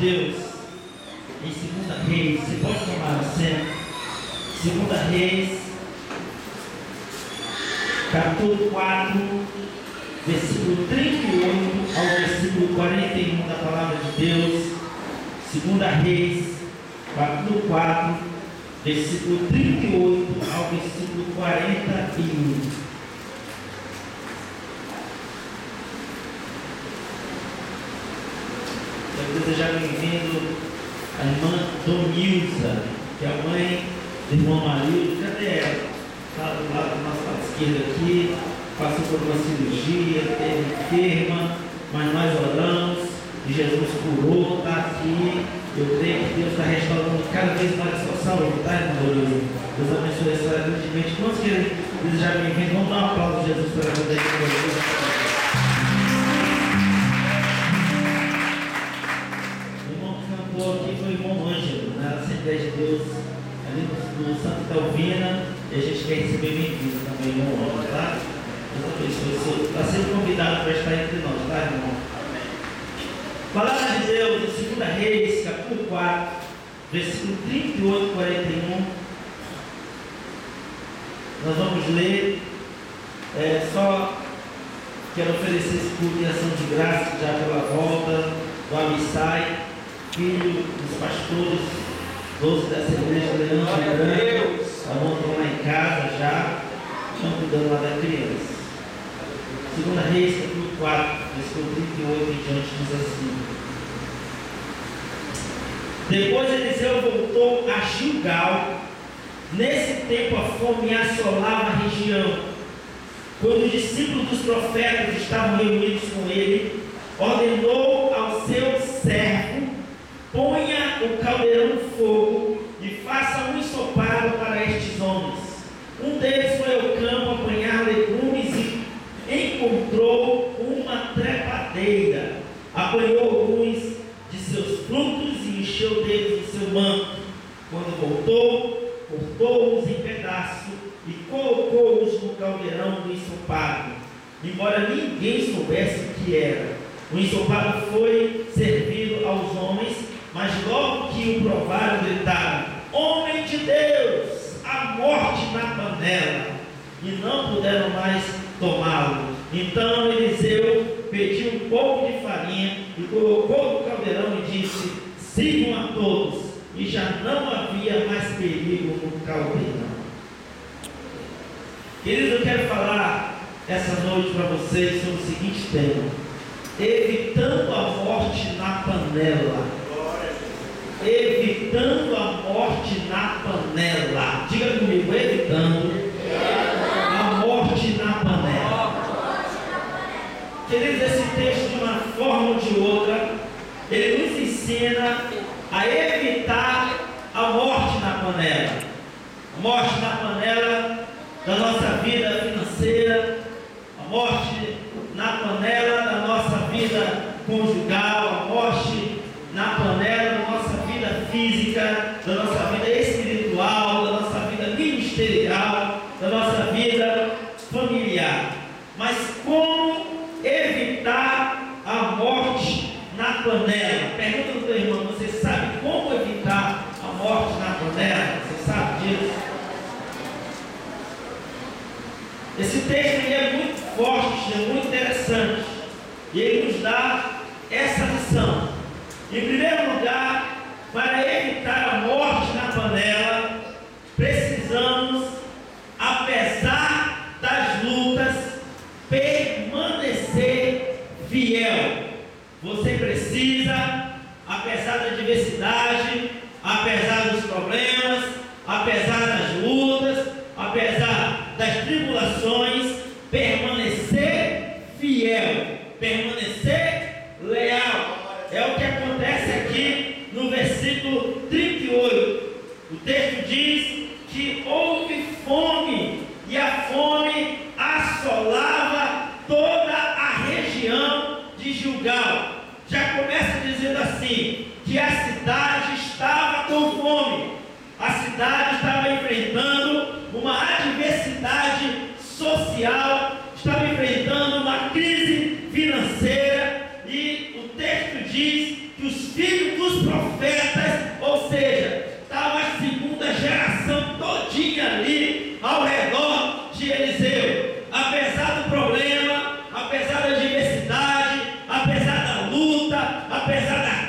Deus em 2 Reis, você pode tomar assento. 2 Reis, capítulo 4, versículo 38 ao versículo 41 da palavra de Deus. 2 Reis, capítulo 4, versículo 38 ao versículo 41. Quero desejar bem-vindo a irmã Donilza, que é a mãe do irmão Marildo. Cadê ela? Está do lado da nossa parte esquerda aqui. Passou por uma cirurgia, esteve enferma, mas nós oramos e Jesus curou, está aqui. Eu creio que Deus está restaurando cada vez mais a sua saúde, tá, irmã Donilza? Deus abençoe a senhora grandemente. Quantos querem desejar bem-vindo? Vamos dar um aplauso a Jesus pela vida de aqui foi o irmão Ângelo, na Assembleia de Deus, ali no Santo Calvina, e a gente quer receber bem-vindo também, irmão Ângelo, tá? Deus abençoe. Está sendo convidado para estar entre nós, tá, irmão? Palavra de Deus, em 2 Reis, capítulo 4, versículo 38 e 41. Nós vamos ler, só quero oferecer esse culto de ação de graça já pela volta do Abissai, filho dos pastores, 12 dessa igreja, Leandro Grande, estão lá em casa já, estão cuidando lá da criança. 2 Reis, capítulo 4, versículo 38 em diante, diz assim: Depois Eliseu voltou a Gilgal. Nesse tempo a fome assolava a região. Quando os discípulos dos profetas estavam reunidos com ele, ordenou ao seu servo: ponha o caldeirão no fogo e faça um ensopado para estes homens. Um deles foi ao campo apanhar legumes e encontrou uma trepadeira. Apanhou alguns de seus frutos e encheu deles o seu manto. Quando voltou, cortou-os em pedaços e colocou-os no caldeirão do ensopado, embora ninguém soubesse o que era. O ensopado foi servido aos homens, mas logo que o provaram, gritaram: homem de Deus, a morte na panela! E não puderam mais tomá-lo. Então Eliseu pediu um pouco de farinha e colocou no caldeirão e disse: sirvam a todos. E já não havia mais perigo no caldeirão. Queridos, eu quero falar essa noite para vocês sobre o seguinte tema: evitando a morte na panela. Evitando a morte na panela. Diga comigo: evitando a morte na panela. Queridos, esse texto, de uma forma ou de outra, ele nos ensina a evitar a morte na panela. A morte na panela da nossa vida financeira, a morte na panela da nossa vida conjugal, a morte na panela da nossa vida física, da nossa vida espiritual, da nossa vida ministerial, da nossa vida familiar. Mas como evitar a morte na panela? Pergunta do teu irmão: você sabe como evitar a morte na panela? Você sabe disso? Esse texto ele é muito forte, é muito interessante, e ele nos dá essa lição. Em primeiro lugar, para evitar a morte na panela, precisamos, apesar das lutas, permanecer fiel. Você precisa, apesar da adversidade, apesar dos problemas, apesar das lutas, apesar das tribulações, permanecer fiel, permanecer leal. É o que acontece aqui no versículo 38. O texto diz que houve fome, e a fome assolava toda a região de Gilgal. Já começa dizendo assim, que a cidade estava com fome. A cidade estava enfrentando uma adversidade social, estava enfrentando uma crise financeira, e o texto diz que os filhos dos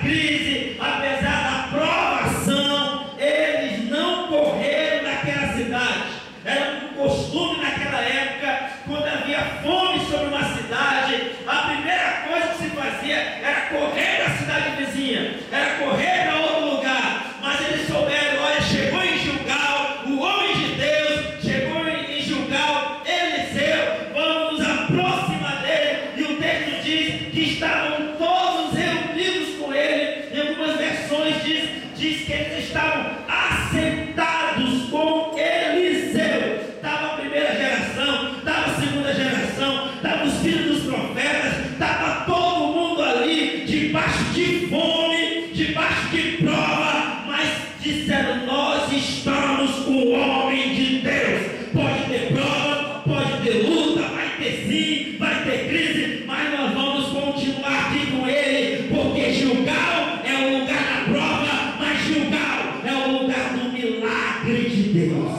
crise, apesar da provação, eles não correram daquela cidade. Era um costume naquela época, quando havia fome sobre uma cidade, a primeira coisa que se fazia era correr da cidade vizinha, era correr para outro lugar. Mas eles souberam, olha, chegou em Gilgal, o homem de Deus, chegou em Gilgal, Eliseu, vamos nos aproximar dele. E o texto diz que estavam todos reunidos com ele. Em algumas versões diz que eles estavam assentados com Eliseu. Estava a primeira geração, estava a segunda geração, estavam os filhos dos profetas, estava todo mundo ali, debaixo de fome, debaixo de prova, mas disseram, nós estamos com o homem de Deus. Pode ter prova, pode ter luta, vai ter sim, vai ter crise, mas nós vamos continuar aqui com ele, porque Gilgal é o lugar da prova, mas Gilgal é o lugar do milagre de Deus.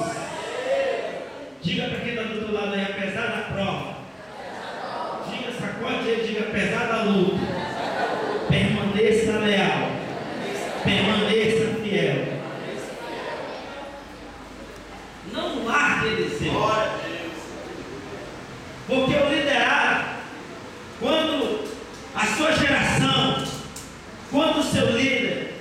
Diga para quem está do outro lado aí, apesar da prova, diga, sacode ele, diga, apesar da luta, permaneça leal, permaneça fiel. Não largue Eliseu. Porque o liderado, quando a sua geração, quando o seu líder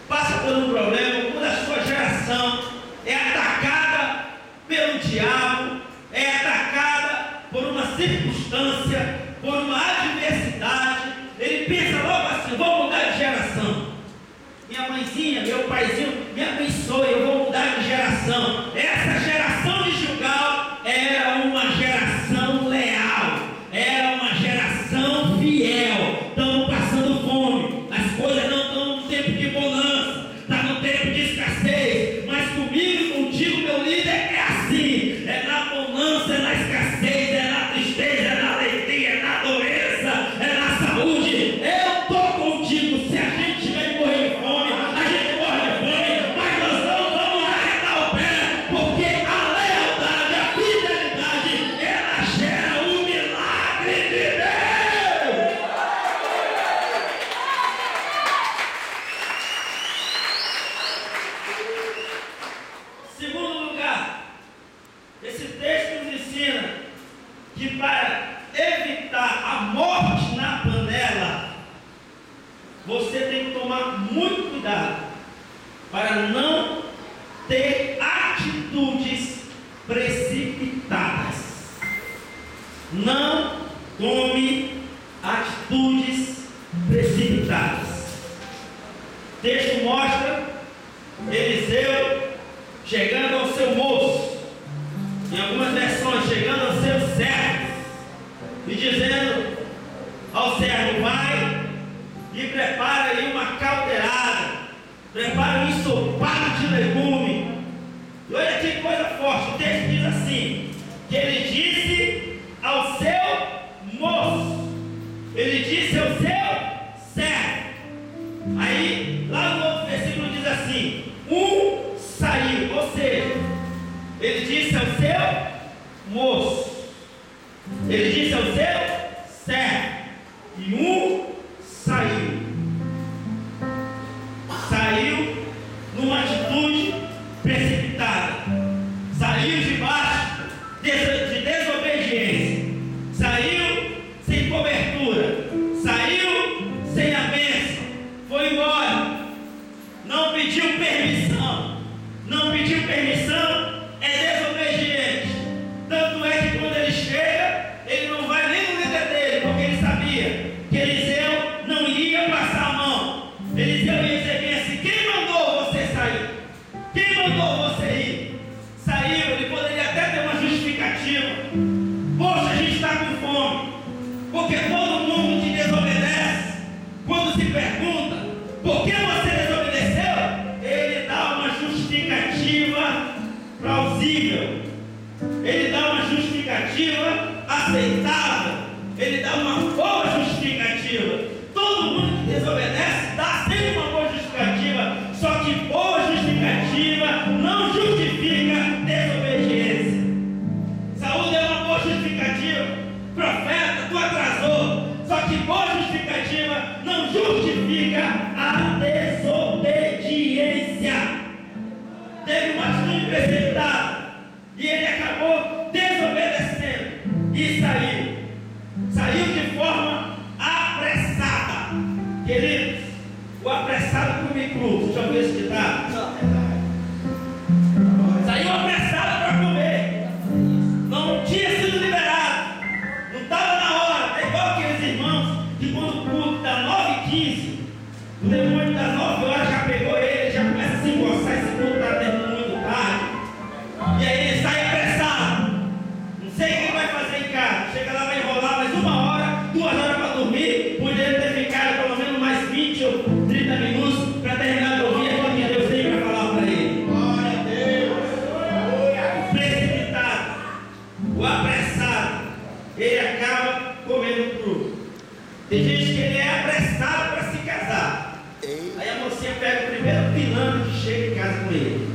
passa por um problema, quando a sua geração é atacada pelo diabo, é atacada por uma circunstância, por uma adversidade, ele pensa logo assim, vou mudar de geração. Minha mãezinha, meu paizinho me abençoe, eu vou mudar de geração. Essa geração de Gilgal era uma geração leal, era uma geração fiel. Estamos passando fome, as coisas não estão no tempo de bonança, está no tempo de escassez, mas comigo e contigo, meu líder, é assim, é na bonança, é na escassez, é na tristeza, é na alegria, é na doença, é na saúde. Eu estou contigo. Se a gente tiver que morrer de fome, a gente morre de fome, mas nós não vamos arredar o pé, porque a lealdade, a fidelidade, ela gera o milagre de Deus. Segundo lugar, esse texto nos ensina que para evitar a morte na panela, você tem que tomar muito cuidado para não ter atitudes precipitadas. Não tome atitudes precipitadas. O texto mostra Eliseu chegando ao seu moço, em algumas versões, chegando aos seus servos, e dizendo ao servo, vai e prepara aí uma caldeirada, prepara um ensopado de legume. E olha que coisa forte, o texto diz assim, que ele disse ao seu moço, ele disse ao seu servo. Aí, lá no outro versículo diz assim, saiu, ou seja, ele disse ao seu moço, ele disse ao seu servo, e saiu. Saiu numa atitude precipitada, saiu debaixo de desobediência, saiu sem cobertura, saiu sem a bênção, foi embora, não pediu permissão. Não pediu permissão, é desobediente. Tanto é que quando ele chega, ele não vai nem no líder dele, porque ele sabia que Eliseu não iria passar a mão. Eliseu ia dizer bem assim, quem mandou você sair? Quem mandou você ir? Saiu, ele poderia até ter uma justificativa. Poxa, a gente está com fome. Porque todo mundo que desobedece, quando se pergunta, por que você desobedeceu? Ele dá uma justificativa plausível, ele dá uma justificativa aceitável, ele dá uma boa justificativa. Todo mundo que desobedece dá sempre uma boa justificativa, só que boa justificativa não justifica desobediência. Saúl deu uma boa justificativa, profeta, tu atrasou, só que boa justificativa não justifica a da desobediência. Teve uma atitude precipitada e ele acabou desobedecendo e saiu. Saiu de forma apressada. Queridos, o apressado come cru. Já ouviu esse ditado? Saiu apressado para comer. Não tinha sido liberado. Não estava na hora. É igual aqueles irmãos que quando o culto dá 9h15, o demônio das 9 horas já pegou ele, já começa a se encoçar. Esse culto está terminando muito tarde. E aí ele sai apressado. Não sei o que vai fazer em casa. Chega lá, vai enrolar mais 1 hora, 2 horas para dormir. Poderia ter ficado pelo menos mais 20 ou 30 minutos para terminar de ouvir aquilo que Deus tem para falar para ele. Glória a Deus. O precipitado, o apressado, ele acaba comendo cru. Tem gente que ele é apressado para se casar. Aí a mocinha pega o primeiro pilantra que chega em casa com ele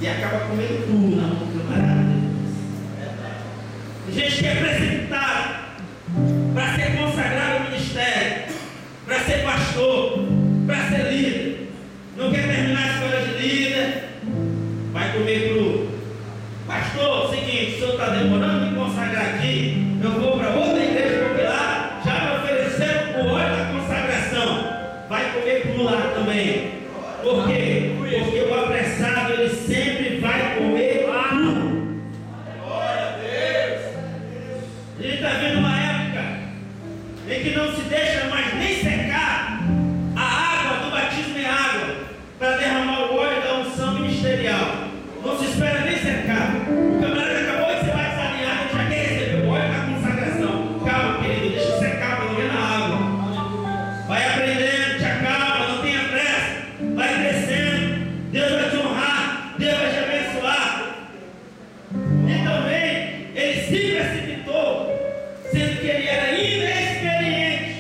e acaba comendo cru na mão do camarada. Tem gente que é precipitado para ser consagrado ao ministério, para ser pastor, para ser líder. Não quer terminar a escola de líder, vai comer cru. Pastor, seguinte, o senhor está demorando de me consagrar aqui, eu vou para outra igreja porque lá já me ofereceram o óleo da consagração. Vai comer cru lá também. Por quê? Porque o apressado ele sempre vai comer cru. Glória a Deus. A gente está vendo uma época em que não se deixa mais nem secar a água do batismo em água para derramar o óleo da unção ministerial. Não se espera nem secar. O camarada acabou de ser batizado em água, já quer receber o óleo da consagração. Calma, querido, deixa secar pelo menos a água. Vai aprendendo, te acalma, não tenha pressa. Vai crescendo, Deus vai te honrar, Deus vai te abençoar. E também, ele se precipitou, sendo que ele era inexperiente.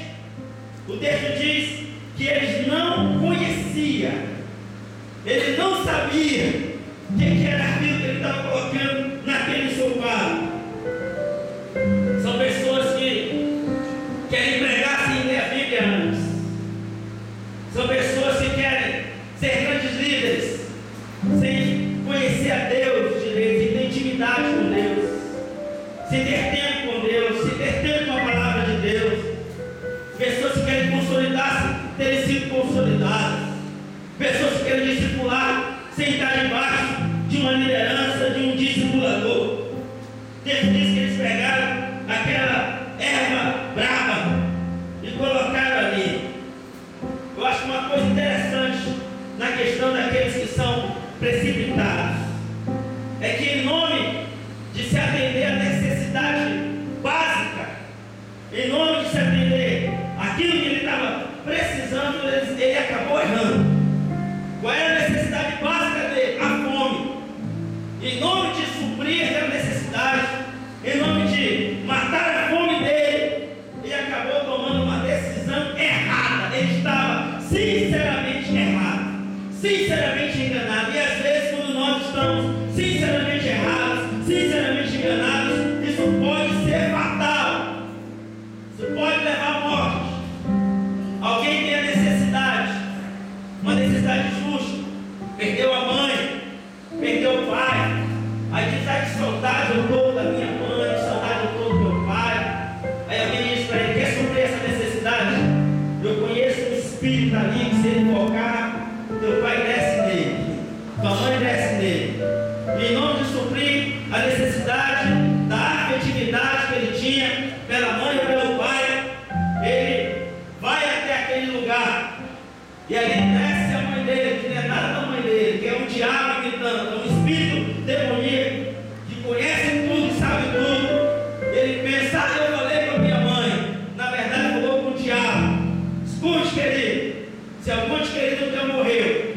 O texto diz que ele não conhecia, ele não sabia o que era aquilo que ele estava colocando naquele ensopado. São pessoas que querem pregar sem ler a Bíblia antes. São pessoas que querem ser grandes líderes sem conhecer a Deus direito, sem ter intimidade com Deus, sem ter tempo com Deus, sem ter tempo com a palavra de Deus. Pessoas que querem consolidar-se, terem sido consolidadas. Pessoas que querem discipular sem estar debaixo de uma liderança, de um discipulador. Deus diz que eles pegaram aquela erva brava e colocaram ali. Eu acho uma coisa interessante na questão daqueles que são precipitados é que, em nome de se atender à necessidade básica, em nome de se atender aquilo que ele estava precisando, ele acabou errando. Qual era a necessidade básica dele? A fome. Em nome de suprir aquela necessidade, em nome de matar a fome dele, ele acabou tomando uma decisão errada. Ele estava sinceramente errado, sinceramente enganado. E às vezes, quando nós estamos sinceramente errados, sinceramente enganados, isso pode ser fatal. Isso pode levar à morte. Alguém tem a necessidade, uma necessidade justa, perdeu a mãe, perdeu o pai, aí diz: ai, que saudade eu estou da minha mãe, que saudade eu estou do meu pai. Aí alguém diz para ele: quer suprir essa necessidade? Eu conheço um espírito ali que, se ele invocar, teu pai desce nele, tua mãe desce nele. E em nome de suprir a necessidade da afetividade que ele tinha pela mãe ou pelo pai, ele vai até aquele lugar e ali desce a mãe dele, que não é nada da mãe dele, que é um diabo gritando, é um espírito demoníaco que conhece tudo e sabe tudo. Ele pensa: ah, eu falei com a minha mãe, na verdade falou com o diabo. Escute, querido, se algum querido teu morreu,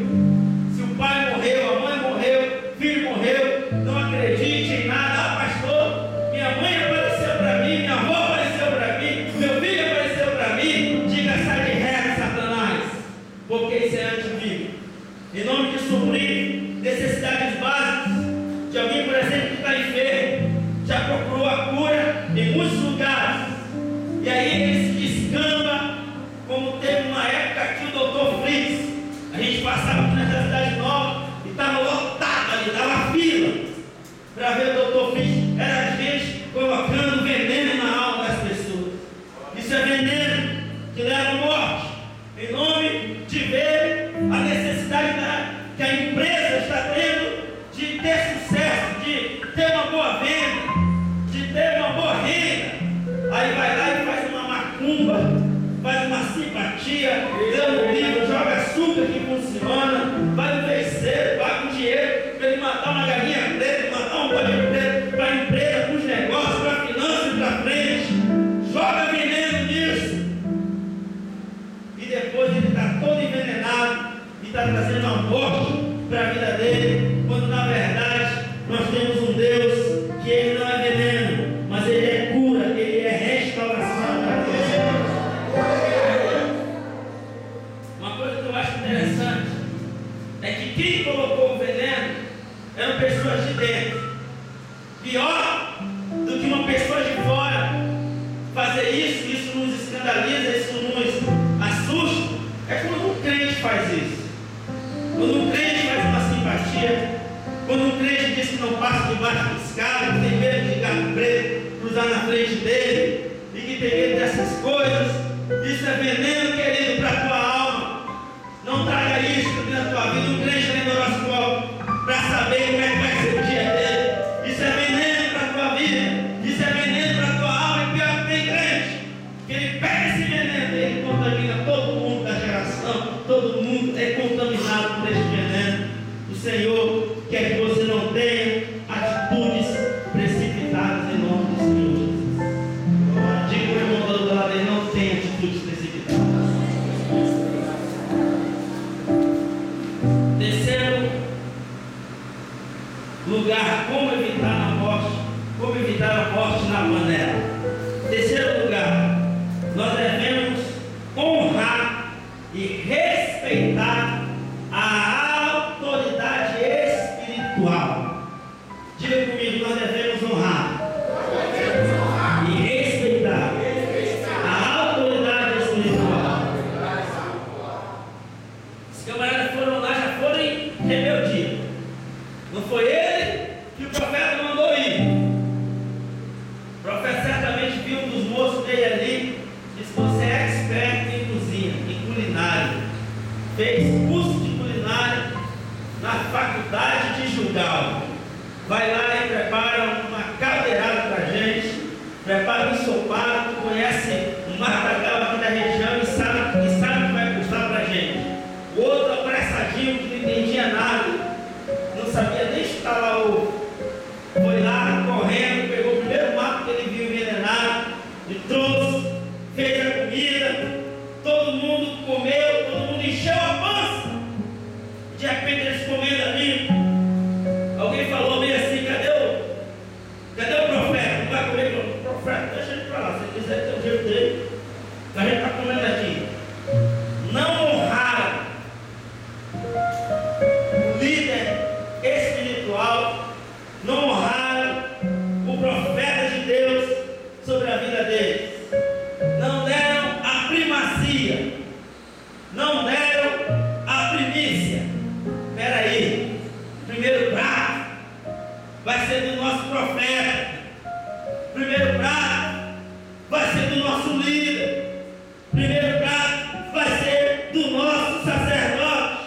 se o pai morreu, a mãe morreu, o filho morreu, não acredite em nada. Ah, pastor, minha mãe apareceu para mim, minha avó apareceu para mim, meu filho apareceu para mim. Diga: sai de ré, Satanás, porque isso é antivírico. Em nome de suprir necessidades básicas de alguém, por exemplo, que está enfermo, já procurou a cura em muitos lugares, e aí ele se descamba, como teve uma época que o Dr. Fritz está trazendo a morte para a vida dele, quando na verdade nós temos um Deus que ele não é veneno, mas ele é cura, ele é restauração da terra. Uma coisa que eu acho interessante é que quem colocou o veneno eram pessoas de dentro. Pior do que uma pessoa de fora fazer isso nos escandaliza, isso nos assusta, é quando um crente faz isso. Quando um crente faz uma simpatia, quando um crente diz que não passa debaixo de escada, que tem medo de gato preto cruzar na frente dele, e que tem medo dessas coisas, isso é veneno, querido, para a tua alma. Não traga isso na tua vida. Um crente lendo horóscopo para saber como é que vai ser o dia dele. Isso é veneno para a tua vida, isso é veneno para a tua alma. E pior que tem crente que ele pega esse veneno e ele contamina todo mundo da geração. Todo mundo é contaminado por esse veneno. O Senhor quer que você não tenha atitudes precipitadas em nome do Senhor Jesus. Diga para o irmão do lado dele, não tenha atitudes precipitadas. Terceiro lugar, como evitar a morte, na panela. Terceiro lugar, nós devemos honrar e respeitar a autoridade espiritual. Diga comigo, nós devemos honrar e respeitar a autoridade espiritual. Os camaradas foram lá, já foram em rebeldia. Não foi ele que o profeta mandou ir. O profeta certamente viu um dos moços dele ali, disse: você é expert em cozinha, em culinária. Fez curso de culinária na faculdade de Gilgal. Vai lá e prepara uma caldeirada para a gente, prepara um ensopado, conhece um matagal aqui da região e sabe o que vai custar para a gente. O outro apressadinho que não entendia nada, não sabia nem instalar ovo, foi lá correndo, pegou o primeiro mato que ele viu envenenado e trouxe, fez a comida, todo mundo comeu, todo mundo encheu a pança. De repente eles comendo ali, alguém falou meio assim: cadê o profeta? Não vai comer com o profeta? Deixa ele para lá, se ele quiser ter o jeito dele, a gente está comendo aqui. Não honraram o líder espiritual, não honraram o profeta de Deus sobre a vida deles, não deram a primazia, não deram a primícia. Espera aí, o primeiro prato vai ser do nosso profeta, o primeiro prato vai ser do nosso líder, o primeiro prato vai ser do nosso sacerdote.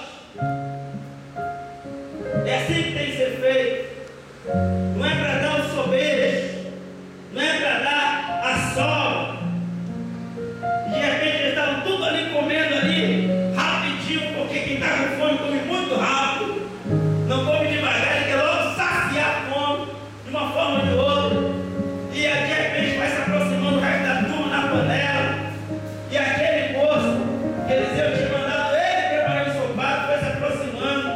É assim que tem que ser feito. Não é para dar um sobejo, não é para dar a sobra. De repente eles estavam tudo ali comendo ali, rapidinho, porque quem está com fome come muito rápido, não come devagar, ele quer logo saciar a fome de uma forma ou de outra. E de repente vai se aproximando o resto da turma na panela, e aquele moço que Eliseu tinha mandado ele preparar o ensopado foi se aproximando.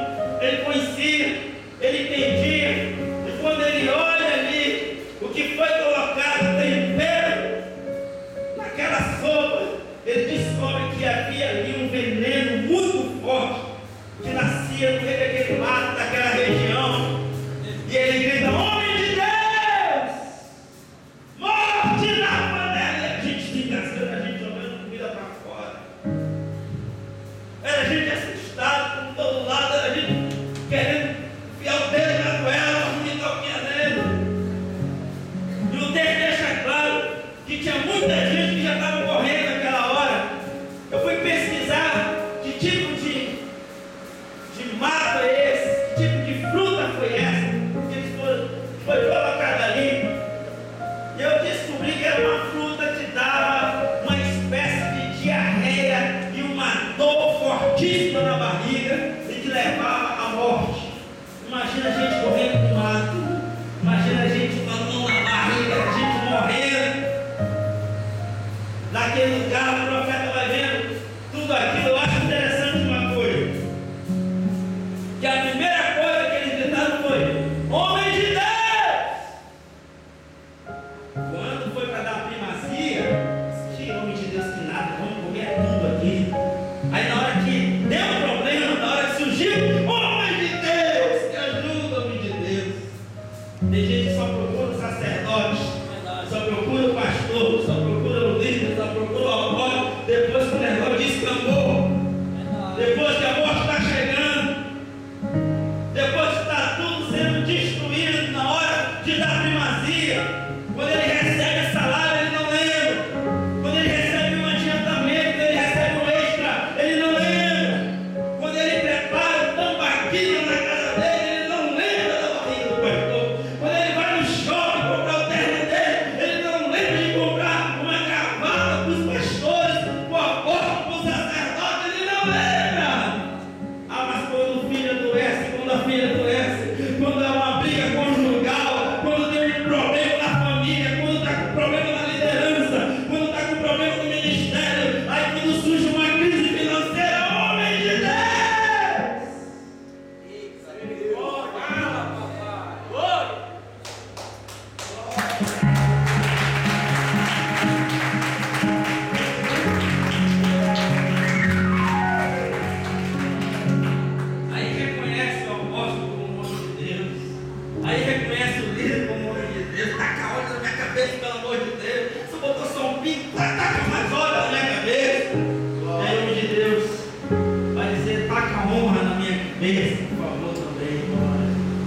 Ele conhecia, ele entendia, e quando ele olha ali o que foi colocado tempero naquela sopa, ele descobre que havia ali um veneno muito forte que nascia no meio daquele mato, daquela região. E ele grita: homem de Deus, morte na panela! E a gente se engasgando, a gente jogando comida para fora. Era a gente assustado por todo lado, era a gente querendo enfiar o dedo na goela para vomitar o que é dentro. E o texto deixa claro que tinha muita gente que já estava morrendo naquela hora. Eu fui pesquisar que tipo de mato é bênção, por favor, também.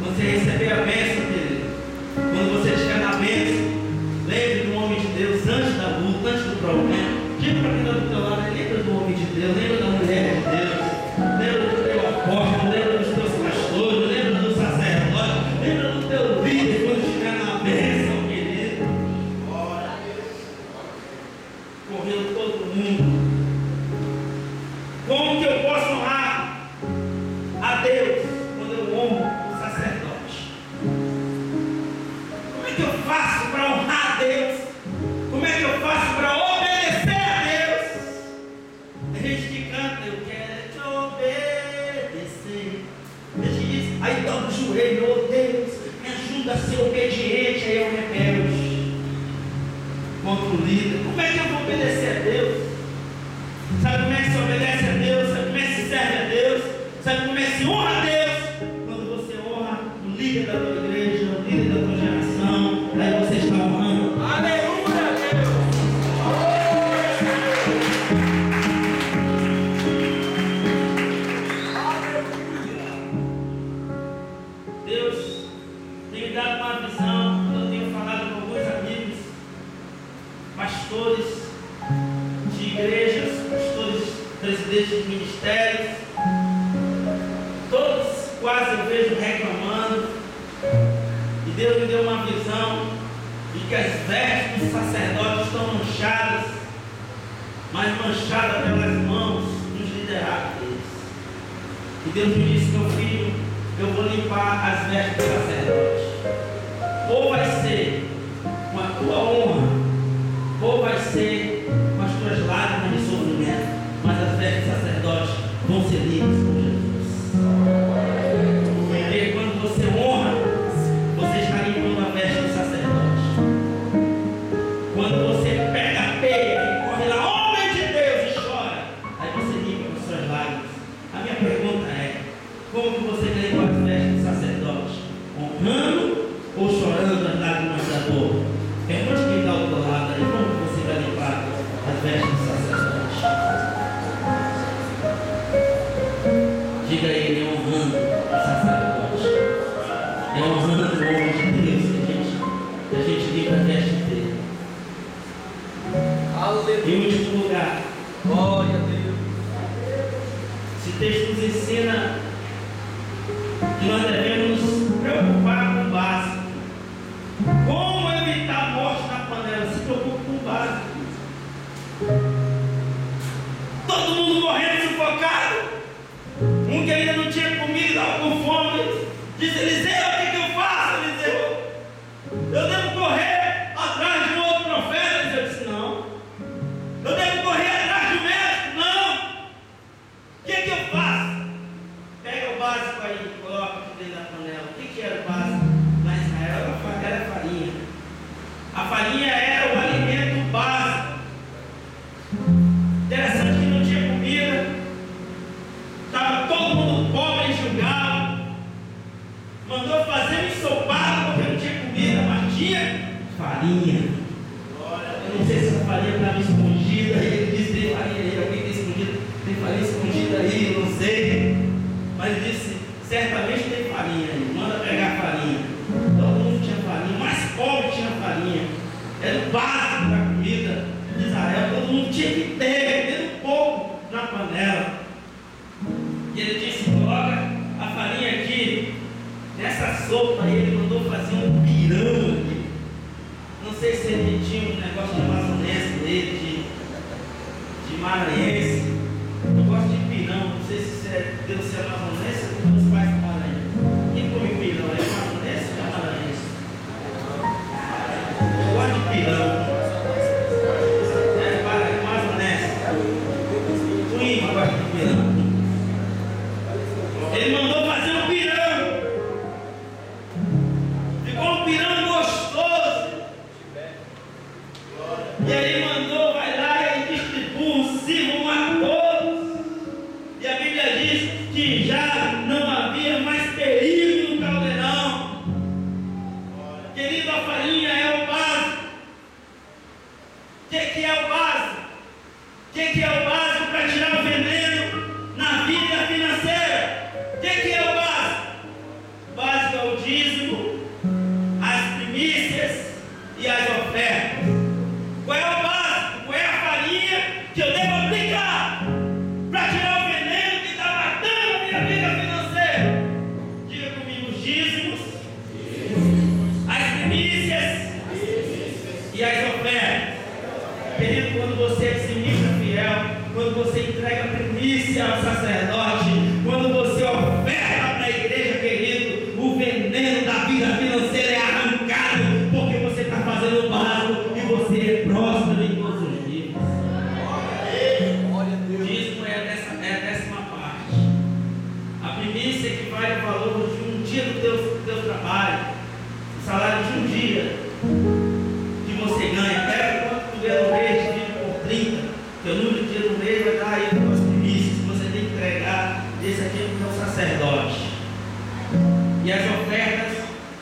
Você receber a bênção, querido. Quando você estiver na bênção, lembre do homem de Deus antes da luta, antes do problema. Diga para quem está do teu lado, lembra do homem de Deus, lembra da mulher de Deus, lembra do teu apóstolo, lembra dos teus pastores, lembra do sacerdote, lembra do teu líder quando estiver na bênção, querido. Correu todo mundo. Como que eu posso honrar a Deus quando eu honro o sacerdote? Como é que eu faço para honrar a Deus? Como é que eu faço para obedecer a Deus? A gente que canta, eu quero te obedecer. A gente diz, aí dobra o joelho, oh Deus, me ajuda a ser obediente, aí eu rebelde contra o líder. Como é que eu vou obedecer a Deus? Sabe como é que se obedece a Deus? Sabe como é que se serve a Deus? Sabe como é que se honra a Deus? Quando você honra o líder da tua igreja, o líder da tua geração, aí você está honrando. Aleluia, Deus! Deus tem me dado uma visão. Eu tenho falado com alguns amigos, pastores de igrejas, pastores, presidentes de ministérios, todos quase eu vejo reclamando, e Deus me deu uma visão de que as vestes dos sacerdotes estão manchadas, mas manchadas pelas mãos dos liderados deles. E Deus me disse, meu filho, eu vou limpar as vestes dos sacerdotes. Ou vai ser com a tua honra, ou vai ser com as tuas lágrimas de sofrimento, mas as vestes dos sacerdotes vão ser limpas por Jesus. Porque quando você honra, você está limpando a veste do sacerdote. Quando você pega a peia e corre lá, homem de Deus, e chora, aí você limpa com suas lágrimas. A minha pergunta é, como que você quer limpar as vestes do sacerdote? Honrando ou chorando as lágrimas da dor? Pergunte quem está ao teu lado aí, como que você vai limpar as vestes do sacerdote? Diga a ele, honrando o sacerdote. É honrando o homem de Deus que a gente limpa a veste dele. Em último lugar, glória a Deus. Esse texto nos ensina que nós devemos nos preocupar com o básico. Como evitar a morte na panela? Se preocupe com o básico. Todo mundo morrendo sufocado. Um que ainda não tinha comida, estava com fome. Disse, Eliseu, o que eu faço, Eliseu? Eu devo correr atrás de um outro profeta? Eliseu disse, não. Eu devo correr atrás de um médico? Não. O que eu faço? Pega o básico aí e coloca aqui dentro da panela. O que era o básico? Lá em Israel era farinha. A farinha era o alimento básico. Interessante que não tinha comida. Estava todo mundo pobre em Gilgal. Mandou fazer um ensopado porque não tinha comida, mas tinha farinha. Eu não sei se essa farinha estava escondida. Ele disse, tem farinha aí, alguém tem escondida? Tem farinha escondida aí, eu não sei. Mas ele disse, certamente tem farinha aí, manda pegar farinha. Todo mundo tinha farinha, o mais pobre tinha farinha. Era o básico da comida de Israel, todo mundo tinha que ter, mesmo pouco na panela. E ele disse, coloca a farinha aqui, nessa sopa aí. Ele mandou fazer um pirão aqui. Não sei se ele tinha um negócio de amazonense dele, de maranhense. Eu gosto de pirão, não sei se deve ser amazonense ou os pais do Maranhão. Quem come pirão é amazonense ou é maranhense? Eu gosto de pirão. É amazonense. Twin gosta de pirão. Ele mandou fazer um pirão. Ficou um pirão gostoso. E aí mandou, vai lá e distribui, sirvam a todos. E a Bíblia diz que já não havia mais perigo no caldeirão. Querido, a farinha é o básico. O que é o básico? O que é o básico para tirar o veneno na vida financeira? O que entrega a primícia ao sacerdote, quando você oferta para a igreja, querido, o veneno da vida financeira é arrancado, porque você está fazendo o básico e você é próspero em todos os níveis. O dízimo é a 10ª parte. A primícia equivale ao valor de um dia do teu trabalho, o salário de um dia que você ganha. Pega quanto tu ganha no mês, divide por 30, teu número de dias no mês vai dar aí as primícias que você tem que entregar. Esse aqui é o teu sacerdote. E as ofertas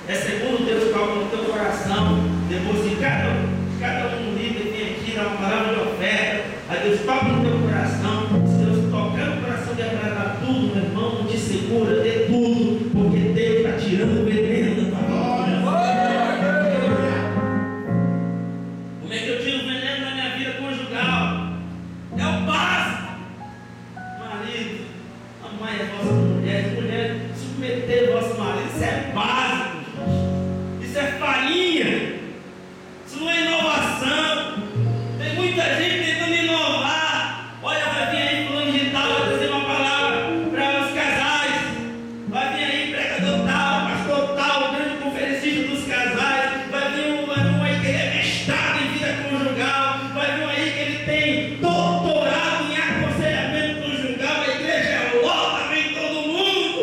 é segundo Deus coloca no teu coração. Depois de cada um no livro tem aqui na palavra de oferta. Aí Deus toca no teu coração. Se Deus tocar no coração de agradar tudo, meu irmão, não te segura, dê tudo, porque Deus está tirando o veneno da tua vida. Como é que eu tiro o veneno da minha vida conjugal? É o básico. Marido, amai as vossas mulheres, submeter o vosso marido, isso é básico, gente. Isso é farinha, isso não é inovação. Tem muita gente tentando inovar. Olha, vai vir aí fulano de tal, vai trazer uma palavra para os casais, vai vir aí pregador tal, pastor tal, grande conferencista dos casais, vai vir um aí que ele é mestrado em vida conjugal, vai vir um aí que ele tem doutorado em aconselhamento conjugal. A igreja é louca, vem todo mundo.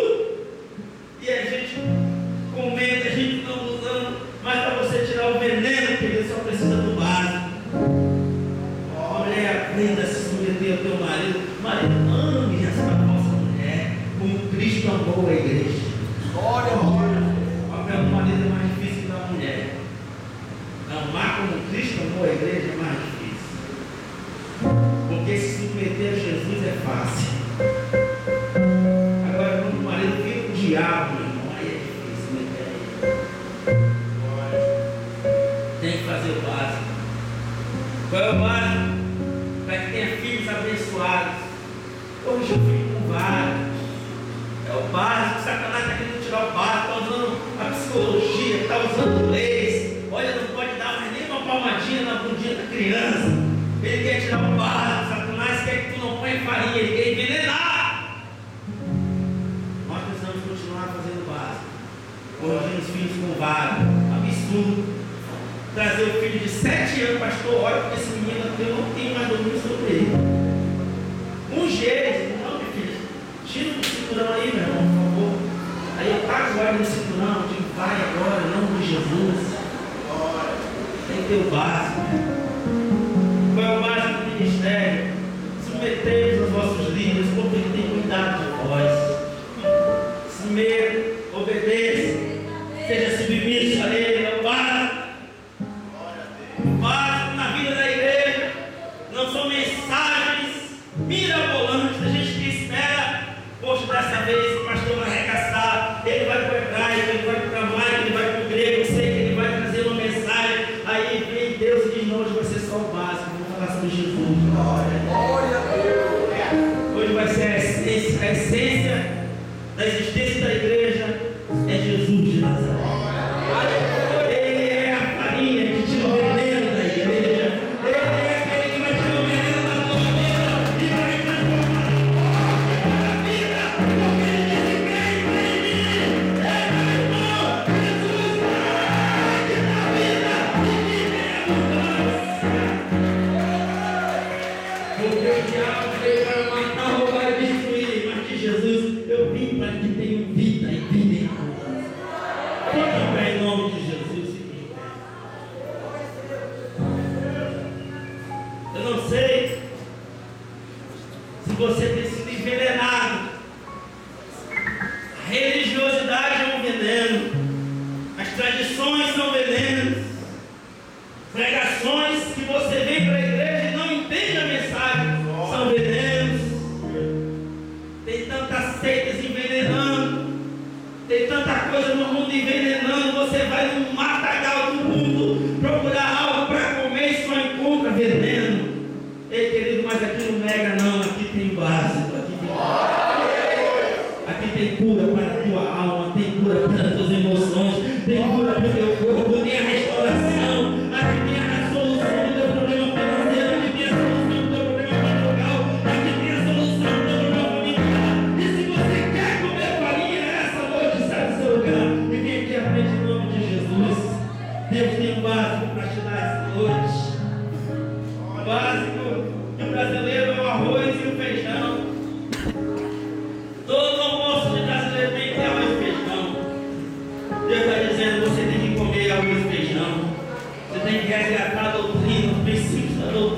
E a gente comenta, a gente não usando, mas para você tirar o veneno, que ele só precisa do básico. Mulher, aprenda a se submeter ao teu marido. Marido, ame essa vossa mulher, como Cristo amou a igreja. O papel do marido é mais difícil que da mulher. Amar como Cristo amou a igreja é mais difícil. Porque se submeter a Jesus é fácil. Agora, quando o marido vira o diabo, meu irmão, aí é difícil meter ele. Tem que fazer o básico. Qual é o básico? Para que tenha filhos abençoados. Hoje eu fico com vários. É o básico. Satanás está querendo tirar o básico, está usando a psicologia, está usando leis. Olha, não pode dar mais nem uma palmadinha na bundinha da criança. Ele quer tirar o básico. Satanás quer que tu não ponha farinha, ele quer envenenar. Nós precisamos continuar fazendo o básico, corrigindo os filhos com vara. Absurdo. Trazer o filho de 7 anos, pastor, olha, porque esse menino aqui eu não tenho mais domínio sobre ele. Jeito, não, meu filho, tira o cinturão aí, meu irmão, por favor. Aí eu taco agora no cinturão, eu digo, vai agora, em nome de Jesus. Tem que ter o básico. Qual é o básico do ministério? Submetei-vos aos vossos líderes, porque ele tem cuidado de vós. Submeta, obedeça, seja submisso a ele, é o básico. O básico na vida da igreja não são mensagens mirabolantes, a gente que espera, poxa, dessa vez o pastor vai arregaçar, ele vai para o hebraico, ele vai para o aramaico, ele vai para o grego, eu sei que ele vai trazer uma mensagem, aí vem Deus e diz, não, hoje vai ser só o básico, vamos falar sobre Jesus. Glória a Deus. Hoje vai ser a essência da existência da igreja, é Jesus de Nazaré. Ele é a farinha que tira o veneno da igreja, ele é aquele que vai tirar o veneno da tua vida e vai transformar a vida, porque ele disse, quem vem em mim, é meu irmão, Jesus vai que dá vida e vive em abundância. Porque o diabo veio para matar, roubar e destruir, mas de Jesus eu vim para que tenham vida e vida em abundância. Fique em pé em nome de Jesus. Eu não sei se você tem sido envenenado. A religiosidade é um veneno. As tradições são venenos. Pregações que você vem para a igreja e não entende a mensagem são venenos. Tem tantas seitas envenenando. Tem tanta coisa no mundo envenenando. Você vai no matagal do mundo procurar algo para comer e só encontra veneno. Ei, querido, mas aqui não nega não. Aqui tem básico. Aqui tem cura para a tua alma. Tem cura para as tuas emoções. Tem cura para o teu corpo. Tem a restauração. Aqui tem a solução do teu problema financeiro. Aqui tem a solução do teu problema conjugal. Aqui tem a solução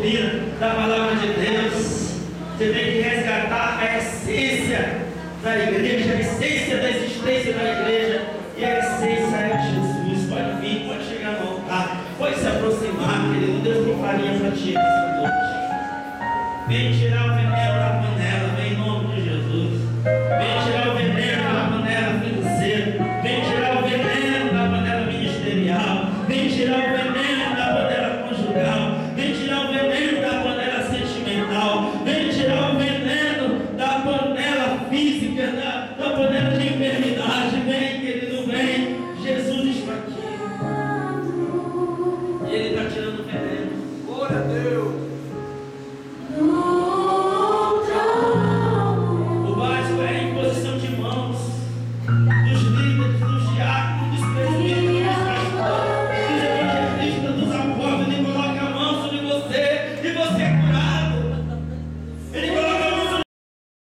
doutrina, da palavra de Deus. Você tem que resgatar a essência da igreja, a essência da existência da igreja. E a essência é Jesus. Pode vir, pode chegar no altar, pode se aproximar, querido. Deus tem farinha para ti essa noite. Vem tirar o veneno da panela, vem em nome de Jesus. Vem tirar o veneno